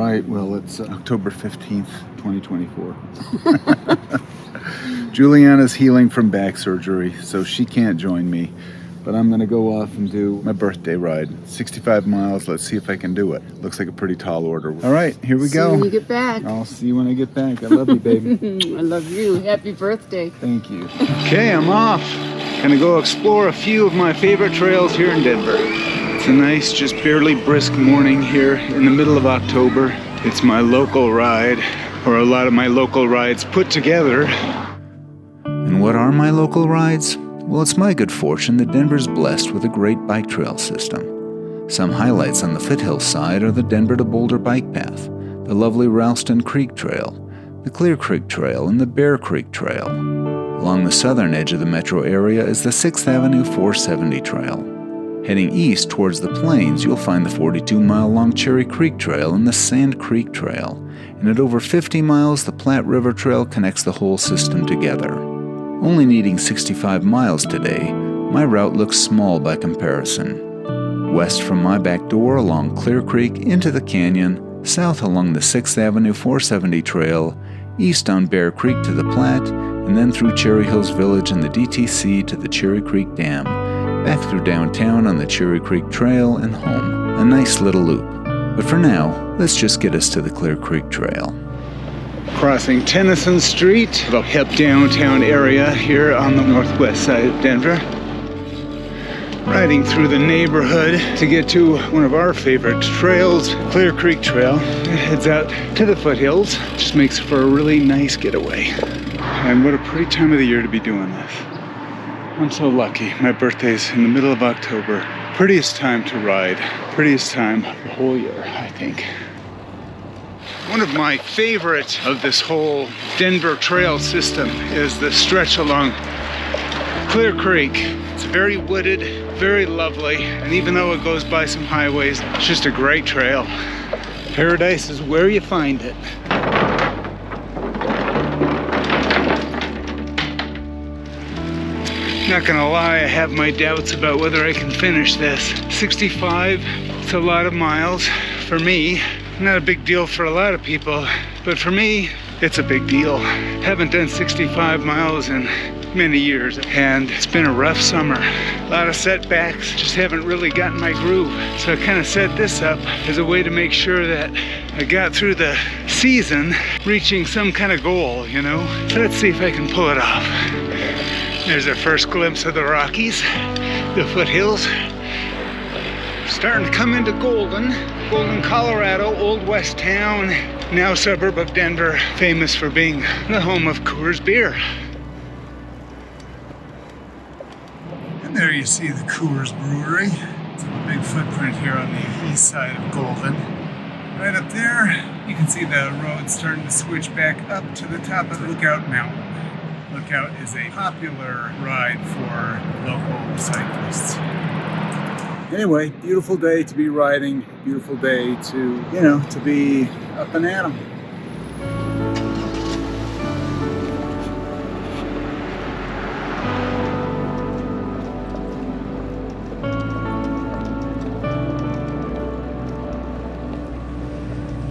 right, well, it's October 15th, 2024. Julianna's healing from back surgery, so she can't join me. But I'm going to go off and do my birthday ride. 65 miles. Let's see if I can do it. Looks like a pretty tall order. All right, here we go. See you when you get back. I'll see you when I get back. I love you, baby. I love you. Happy birthday. Thank you. Okay, I'm off. Gonna go explore a few of my favorite trails here in Denver. It's a nice, just barely brisk morning here in the middle of October. It's my local ride, or a lot of my local rides put together. And what are my local rides? Well, it's my good fortune that Denver's blessed with a great bike trail system. Some highlights on the Foothills side are the Denver to Boulder Bike Path, the lovely Ralston Creek Trail, the Clear Creek Trail, and the Bear Creek Trail. Along the southern edge of the metro area is the 6th Avenue 470 Trail. Heading east towards the plains, you'll find the 42-mile-long Cherry Creek Trail and the Sand Creek Trail. And at over 50 miles, the Platte River Trail connects the whole system together. Only needing 65 miles today, my route looks small by comparison. West from my back door along Clear Creek into the canyon, south along the 6th Avenue 470 Trail, east on Bear Creek to the Platte, and then through Cherry Hills Village and the DTC to the Cherry Creek Dam, back through downtown on the Cherry Creek Trail and home. A nice little loop. But for now, let's just get us to the Clear Creek Trail. Crossing Tennyson Street, the hip downtown area here on the northwest side of Denver. Riding through the neighborhood to get to one of our favorite trails, Clear Creek Trail. It heads out to the foothills. Just makes for a really nice getaway. And what a pretty time of the year to be doing this. I'm so lucky. My birthday's in the middle of October. Prettiest time to ride. Prettiest time of the whole year, I think. One of my favorites of this whole Denver trail system is the stretch along Clear Creek. It's very wooded, very lovely, and even though it goes by some highways, it's just a great trail. Paradise is where you find it. Not gonna lie, I have my doubts about whether I can finish this. 65, it's a lot of miles for me. Not a big deal for a lot of people, but for me, it's a big deal. Haven't done 65 miles in many years, and it's been a rough summer. A lot of setbacks, just haven't really gotten my groove. So I kind of set this up as a way to make sure that I got through the season reaching some kind of goal, you know? So let's see if I can pull it off. There's our first glimpse of the Rockies, the foothills. Starting to come into Golden, Colorado, Old West town, now suburb of Denver, famous for being the home of Coors beer. And there you see the Coors Brewery. It's a big footprint here on the east side of Golden. Right up there, you can see the road starting to switch back up to the top of Lookout Mountain. Lookout is a popular ride for local cyclists. Anyway, beautiful day to be riding, beautiful day to, to be up and at 'em.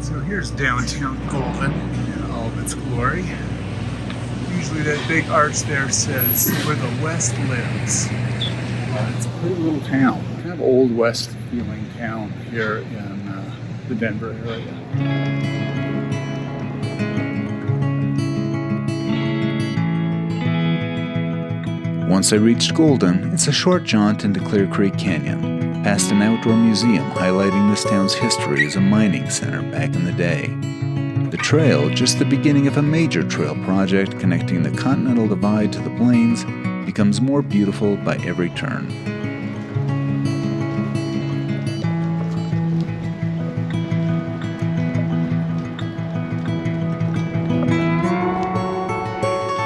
So here's downtown Golden in all of its glory. Usually that big arch there says where the West lives. It's a pretty little town, kind of old West feeling town here in the Denver area. Once I reached Golden, it's a short jaunt into Clear Creek Canyon, past an outdoor museum highlighting this town's history as a mining center back in the day. The trail, just the beginning of a major trail project connecting the Continental Divide to the plains, becomes more beautiful by every turn.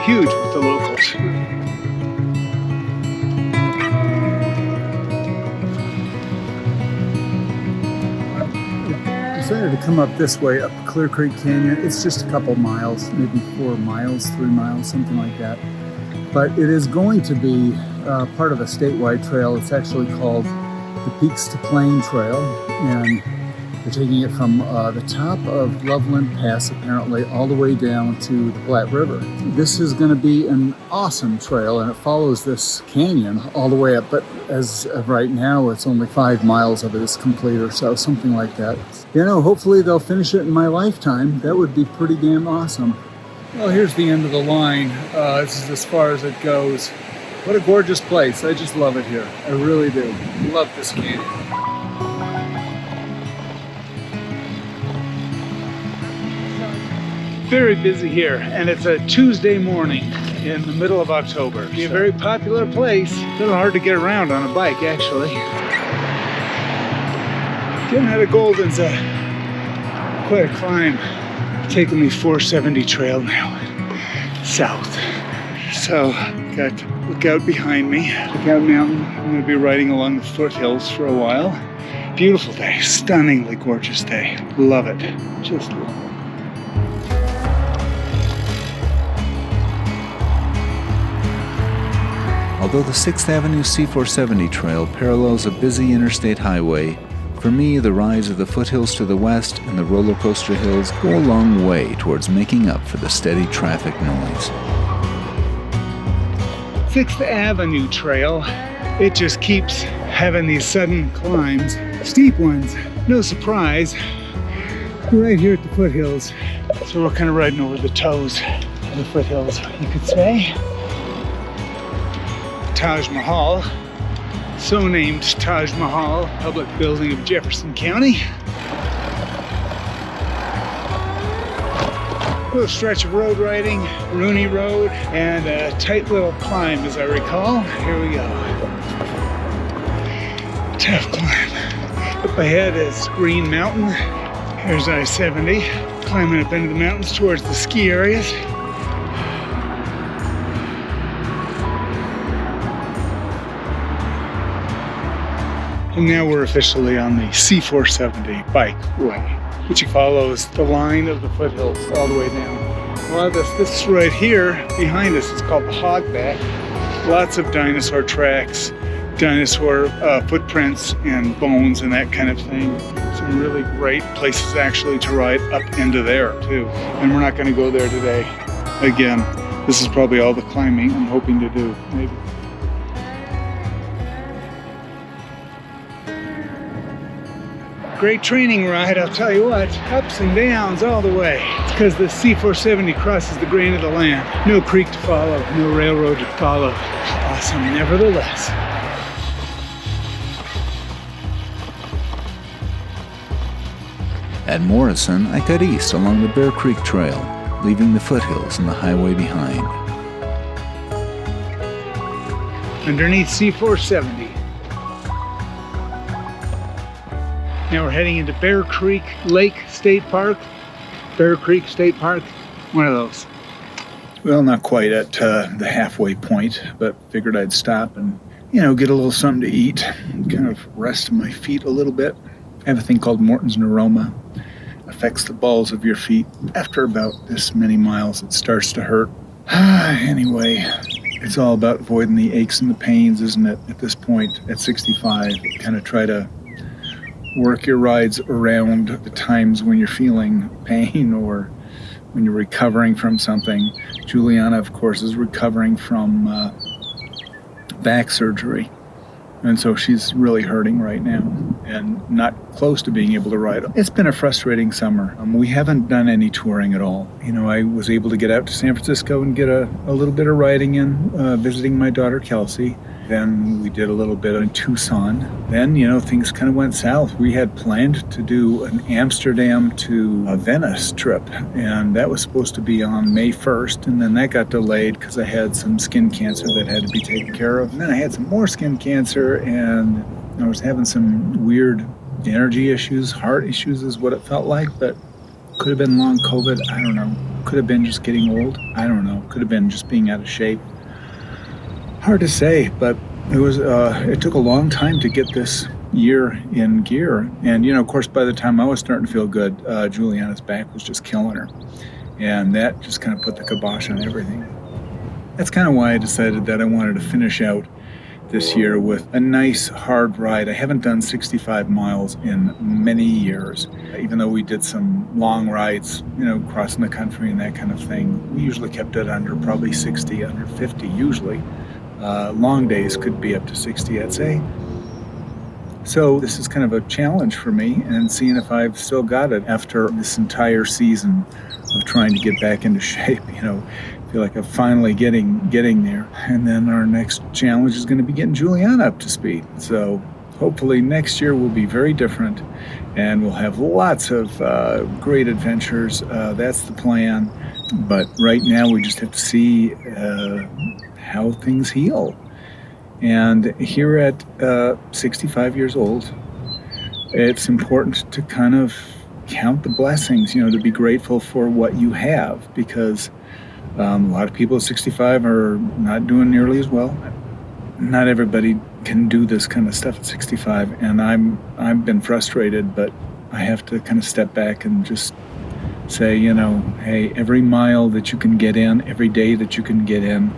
Huge with the locals. Decided to come up this way, up Clear Creek Canyon. It's just a couple miles, maybe 4 miles, 3 miles, something like that. But it is going to be part of a statewide trail. It's actually called the Peaks to Plain Trail, and They're taking it from the top of Loveland Pass, apparently, all the way down to the Platte River. This is going to be an awesome trail, and it follows this canyon all the way up, but as of right now, it's only 5 miles of it is complete or so, something like that. You know, hopefully they'll finish it in my lifetime. That would be pretty damn awesome. Well, here's the end of the line. This is as far as it goes. What a gorgeous place. I just love it here. I really do. Love this canyon. Very busy here, and it's a Tuesday morning in the middle of October. It's a very popular place. A little hard to get around on a bike, actually. Getting out of Golden's quite a climb. Taking me 470 trail now, south. So, got Lookout behind me, Lookout Mountain. I'm going to be riding along the foothills for a while. Beautiful day, stunningly gorgeous day. Love it, just love it. Although the 6th Avenue C470 trail parallels a busy interstate highway, for me, the rise of the foothills to the west and the roller coaster hills go a long way towards making up for the steady traffic noise. 6th Avenue trail, it just keeps having these sudden climbs, steep ones, no surprise. We're right here at the foothills, so we're kind of riding over the toes of the foothills, you could say. Taj Mahal, so named Taj Mahal, public building of Jefferson County. A little stretch of road riding, Rooney Road, and a tight little climb as I recall. Here we go. Tough climb. Up ahead is Green Mountain. Here's I-70, climbing up into the mountains towards the ski areas. And now we're officially on the C470 bike way, which follows the line of the foothills all the way down. A lot of this right here behind us is called the Hogback. Lots of dinosaur tracks, dinosaur footprints and bones and that kind of thing. Some really great places actually to ride up into there too. And we're not going to go there today. Again, this is probably all the climbing I'm hoping to do, maybe. Great training ride, I'll tell you what. Ups and downs all the way. It's because the C470 crosses the grain of the land. No creek to follow, no railroad to follow. Awesome, nevertheless. At Morrison, I cut east along the Bear Creek Trail, leaving the foothills and the highway behind. Underneath C470. Now we're heading into Bear Creek Lake State Park. Bear Creek State Park, one of those. Well, not quite at the halfway point, but figured I'd stop and, get a little something to eat, kind of rest my feet a little bit. I have a thing called Morton's neuroma. Affects the balls of your feet. After about this many miles, it starts to hurt. Anyway, it's all about avoiding the aches and the pains, isn't it? At this point, at 65, kind of try to work your rides around the times when you're feeling pain or when you're recovering from something. Julianna, of course, is recovering from back surgery. And so she's really hurting right now and not close to being able to ride. It's been a frustrating summer. We haven't done any touring at all. I was able to get out to San Francisco and get a little bit of riding in, visiting my daughter Kelsey. Then we did a little bit in Tucson. Then, things kind of went south. We had planned to do an Amsterdam to Venice trip, and that was supposed to be on May 1st, and then that got delayed because I had some skin cancer that had to be taken care of. And then I had some more skin cancer, and I was having some weird energy issues, heart issues is what it felt like, but could have been long COVID, I don't know. Could have been just getting old, I don't know. Could have been just being out of shape. Hard to say, but it took a long time to get this year in gear. And, of course, by the time I was starting to feel good, Julianna's back was just killing her. And that just kind of put the kibosh on everything. That's kind of why I decided that I wanted to finish out this year with a nice hard ride. I haven't done 65 miles in many years, even though we did some long rides, crossing the country and that kind of thing. We usually kept it under probably 60, under 50 usually. Long days could be up to 60, I'd say. So this is kind of a challenge for me, and seeing if I've still got it after this entire season of trying to get back into shape. Feel like I'm finally getting there. And then our next challenge is going to be getting Julianna up to speed. So hopefully next year will be very different, and we'll have lots of great adventures. That's the plan. But right now we just have to see how things heal. And here at 65 years old, it's important to kind of count the blessings, to be grateful for what you have, because a lot of people at 65 are not doing nearly as well. Not everybody can do this kind of stuff at 65, and I've been frustrated, but I have to kind of step back and just say, hey, every mile that you can get in, every day that you can get in,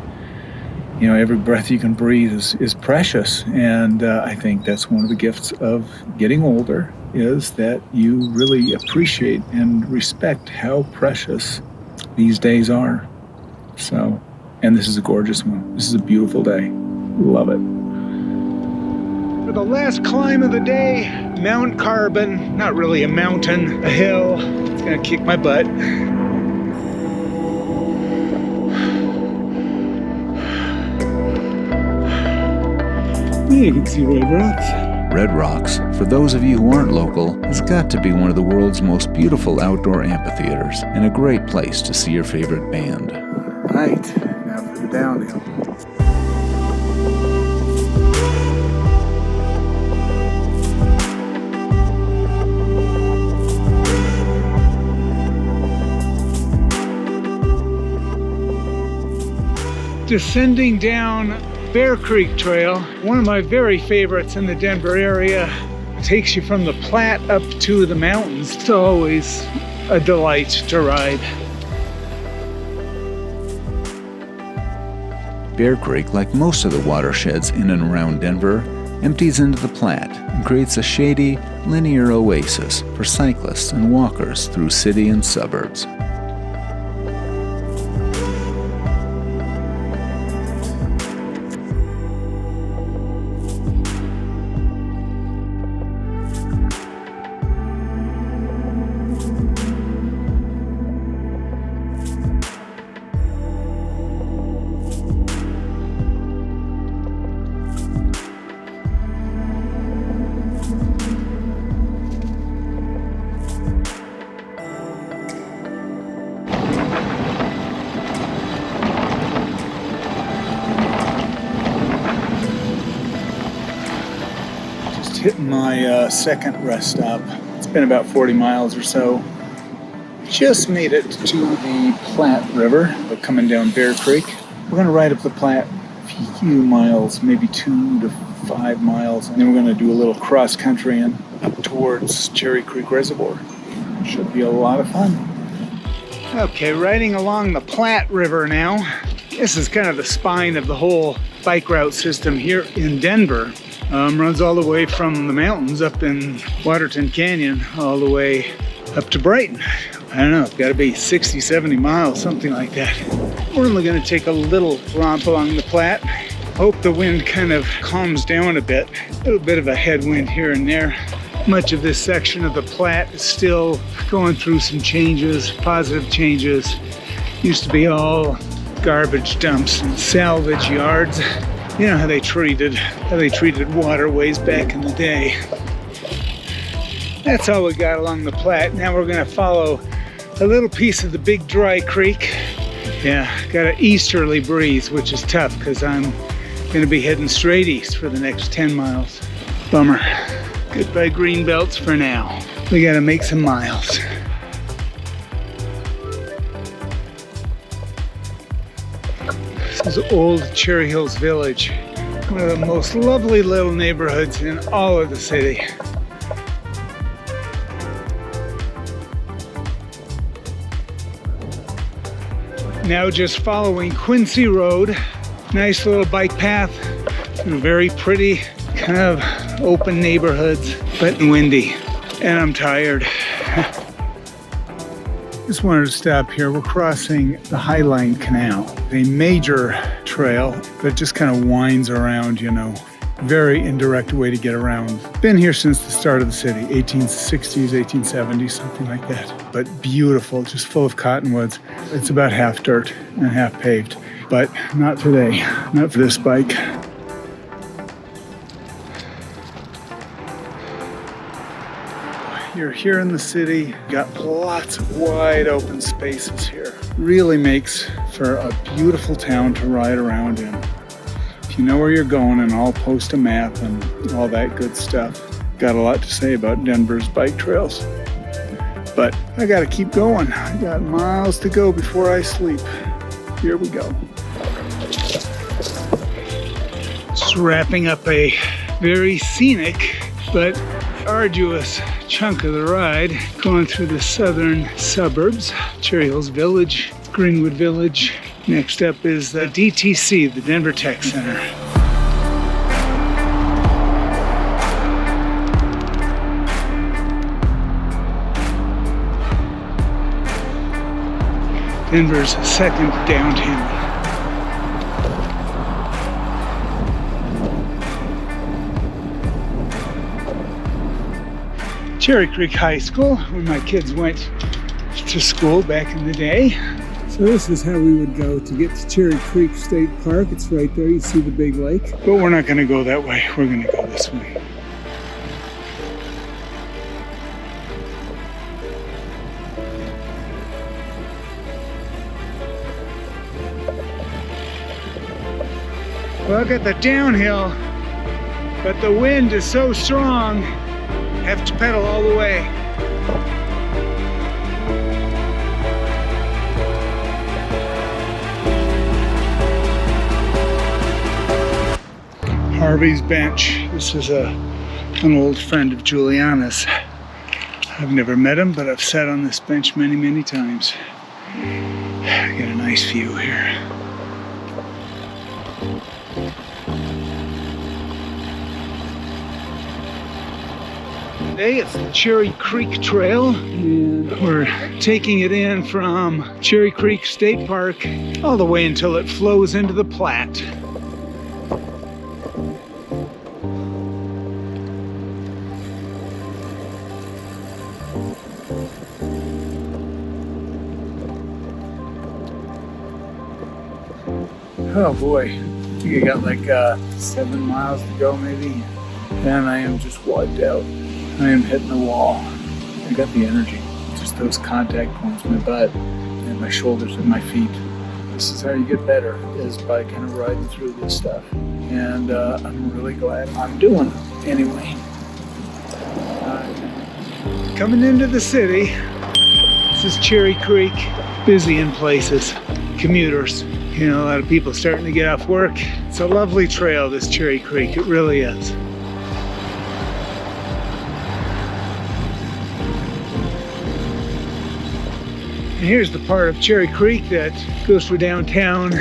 every breath you can breathe is precious. And I think that's one of the gifts of getting older, is that you really appreciate and respect how precious these days are. So, and this is a gorgeous one. This is a beautiful day. Love it. For the last climb of the day, Mount Carbon, not really a mountain, a hill. It's gonna kick my butt. You can see Red Rocks. Red Rocks, for those of you who aren't local, has got to be one of the world's most beautiful outdoor amphitheaters and a great place to see your favorite band. Right, now for the downhill. Descending down Bear Creek Trail, one of my very favorites in the Denver area. Takes you from the Platte up to the mountains. It's always a delight to ride. Bear Creek, like most of the watersheds in and around Denver, empties into the Platte and creates a shady, linear oasis for cyclists and walkers through city and suburbs. Hitting my second rest stop. It's been about 40 miles or so. Just made it to the Platte River, but coming down Bear Creek. We're going to ride up the Platte a few miles, maybe 2 to 5 miles, and then we're going to do a little cross country and up towards Cherry Creek Reservoir. Should be a lot of fun. Okay, riding along the Platte River now. This is kind of the spine of the whole bike route system here in Denver. Runs all the way from the mountains up in Waterton Canyon all the way up to Brighton. I don't know, it's got to be 60, 70 miles, something like that. We're only going to take a little romp along the Platte. Hope the wind kind of calms down a bit. A little bit of a headwind here and there. Much of this section of the Platte is still going through some changes, positive changes. Used to be all garbage dumps and salvage yards. You know how they treated waterways back in the day. That's all we got along the Platte. Now we're gonna follow a little piece of the Big Dry Creek. Yeah, got an easterly breeze, which is tough because I'm gonna be heading straight east for the next 10 miles. Bummer. Goodbye green belts for now. We gotta make some miles. This is Old Cherry Hills Village, one of the most lovely little neighborhoods in all of the city. Now just following Quincy Road, nice little bike path through very pretty, kind of open neighborhoods, but windy. And I'm tired. Just wanted to stop here. We're crossing the Highline Canal, a major trail that just kind of winds around, you know. Very indirect way to get around. Been here since the start of the city, 1860s, 1870s, something like that. But beautiful, just full of cottonwoods. It's about half dirt and half paved, but not today, not for this bike. You're here in the city, got lots of wide open spaces here. Really makes for a beautiful town to ride around in. If you know where you're going, and I'll post a map and all that good stuff. Got a lot to say about Denver's bike trails. But I gotta keep going. I got miles to go before I sleep. Here we go. Just wrapping up a very scenic but arduous chunk of the ride, going through the southern suburbs, Cherry Hills Village, Greenwood Village. Next up is the DTC, the Denver Tech Center. Denver's second downtown. Cherry Creek High School, where my kids went to school back in the day. So this is how we would go to get to Cherry Creek State Park. It's right there, you see the big lake. But we're not gonna go that way, we're gonna go this way. Well, I got the downhill, but the wind is so strong, I have to pedal all the way. Harvey's Bench. This is an old friend of Julianna's. I've never met him, but I've sat on this bench many, many times. Got a nice view here. Today it's the Cherry Creek Trail, and we're taking it in from Cherry Creek State Park all the way until it flows into the Platte. Oh boy, I think I got like 7 miles to go maybe, and I am just wiped out. I am hitting the wall. I got the energy, just those contact points, my butt and my shoulders and my feet. This is how you get better, is by kind of riding through this stuff. And I'm really glad I'm doing it anyway. Coming into the city, this is Cherry Creek, busy in places, commuters. You know, a lot of people starting to get off work. It's a lovely trail, this Cherry Creek, it really is. And here's the part of Cherry Creek that goes for downtown,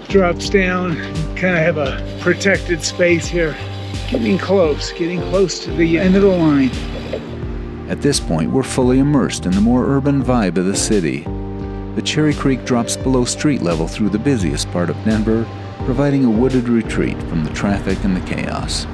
drops down, kind of have a protected space here. Getting close to the end of the line. At this point, we're fully immersed in the more urban vibe of the city. The Cherry Creek drops below street level through the busiest part of Denver, providing a wooded retreat from the traffic and the chaos.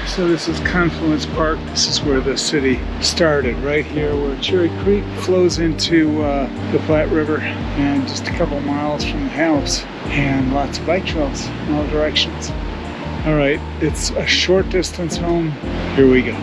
So this is Confluence Park. This is where the city started, right here where Cherry Creek flows into the Platte River, and just a couple miles from the house, and lots of bike trails in all directions. All right, it's a short distance home. Here we go.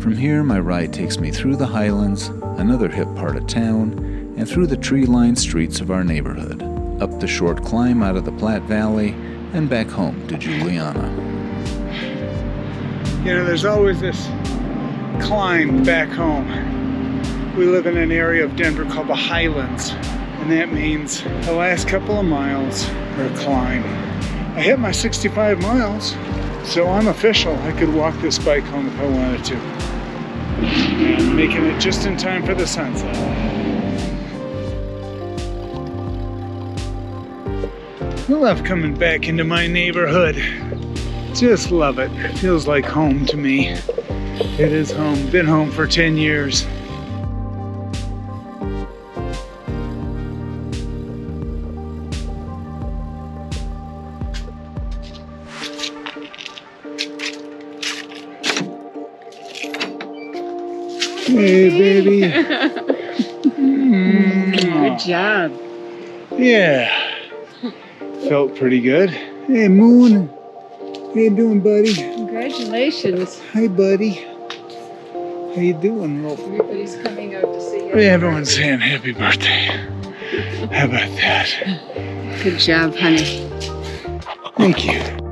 From here, my ride takes me through the Highlands, another hip part of town, and through the tree-lined streets of our neighborhood, up the short climb out of the Platte Valley, and back home to Julianna. You know, there's always this climb back home. We live in an area of Denver called the Highlands, And that means the last couple of miles are a climb. I hit my 65 miles, so I'm official. I could walk this bike home if I wanted to. And making it just in time for the sunset. I love coming back into my neighborhood. Just love it. Feels like home to me. It is home. Been home for 10 years. Hey, baby. Good job. Yeah. Felt pretty good. Hey, Moon. How you doing, buddy? Congratulations. Hi, buddy. How you doing, Wolf? Everybody's coming out to see you. Yeah, everyone's saying happy birthday. How about that? Good job, honey. Thank you.